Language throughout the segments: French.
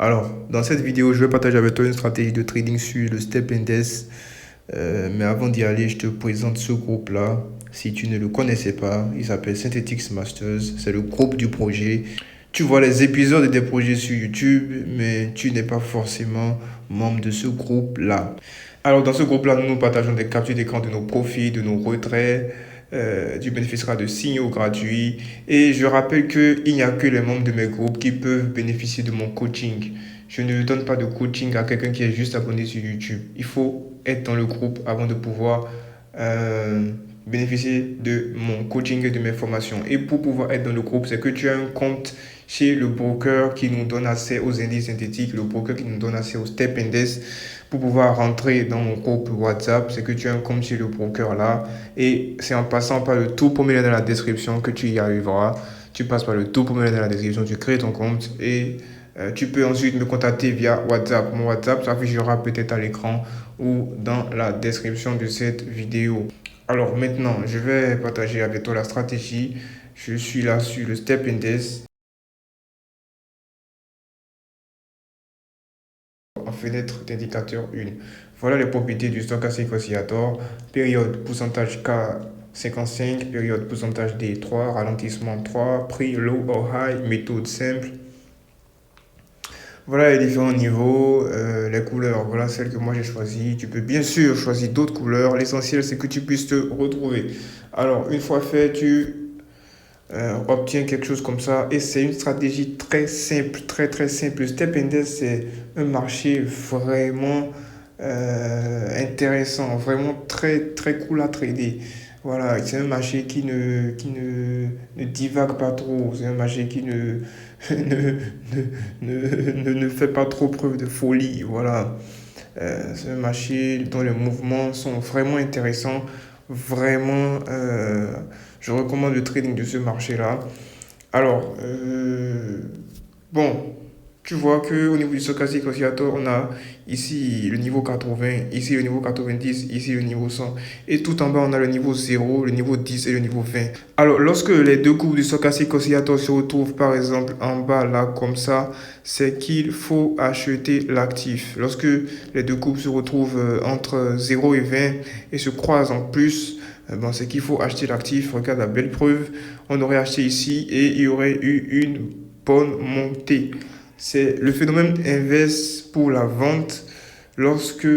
Alors, dans cette vidéo, je vais partager avec toi une stratégie de trading sur le Step Index. Mais avant d'y aller, je te présente ce groupe-là. Si tu ne le connaissais pas, il s'appelle Synthetix Masters. C'est le groupe du projet. Tu vois les épisodes des projets sur YouTube, mais tu n'es pas forcément membre de ce groupe-là. Alors, dans ce groupe-là, nous partageons des captures d'écran de nos profits, de nos retraits. Tu bénéficieras de signaux gratuits. Et je rappelle qu'il n'y a que les membres de mes groupes qui peuvent bénéficier de mon coaching. Je ne donne pas de coaching à quelqu'un qui est juste abonné sur YouTube. Il faut être dans le groupe avant de pouvoir bénéficier de mon coaching et de mes formations. Et pour pouvoir être dans le groupe, c'est que tu as un compte chez le broker qui nous donne accès aux indices synthétiques, le broker qui nous donne accès au Step Index. Pour pouvoir rentrer dans mon groupe WhatsApp, c'est que tu as un compte chez le broker là. Et c'est en passant par le tout premier lien dans la description que tu y arriveras. Tu passes par le tout premier lien dans la description, tu crées ton compte et tu peux ensuite me contacter via WhatsApp. Mon WhatsApp s'affichera peut-être à l'écran ou dans la description de cette vidéo. Alors maintenant, je vais partager avec toi la stratégie. Je suis là sur le Step Index. En fenêtre d'indicateur 1. Voilà les propriétés du stochastic oscillator. Période pourcentage K55, période pourcentage D3, ralentissement 3, prix low or high, méthode simple. Voilà les différents niveaux, les couleurs, voilà celles que moi j'ai choisies. Tu peux bien sûr choisir d'autres couleurs. L'essentiel c'est que tu puisses te retrouver. Alors une fois fait, tu obtiens quelque chose comme ça. Et c'est une stratégie très simple, très simple. Step Index, c'est un marché vraiment intéressant, vraiment très cool à trader. Voilà, c'est un marché qui ne divague pas trop. C'est un marché qui ne fait pas trop preuve de folie. Voilà. C'est un marché dont les mouvements sont vraiment intéressants. Vraiment, je recommande le trading de ce marché-là. Alors, bon, tu vois qu'au niveau du stochastique oscillator, on a ici le niveau 80, ici le niveau 90, ici le niveau 100. Et tout en bas, on a le niveau 0, le niveau 10 et le niveau 20. Alors, lorsque les deux courbes du stochastique oscillator se retrouvent, par exemple, en bas, là, comme ça, c'est qu'il faut acheter l'actif. Lorsque les deux courbes se retrouvent entre 0 et 20 et se croisent en plus, bon, c'est qu'il faut acheter l'actif. Regarde la belle preuve. On aurait acheté ici et il y aurait eu une bonne montée. C'est le phénomène inverse pour la vente lorsque,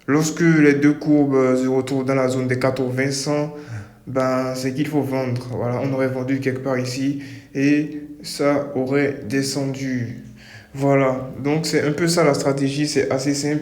lorsque les deux courbes se retrouvent dans la zone des 80-100, ben, c'est qu'il faut vendre. Voilà, on aurait vendu quelque part ici et ça aurait descendu. Voilà, donc c'est un peu ça la stratégie, c'est assez simple.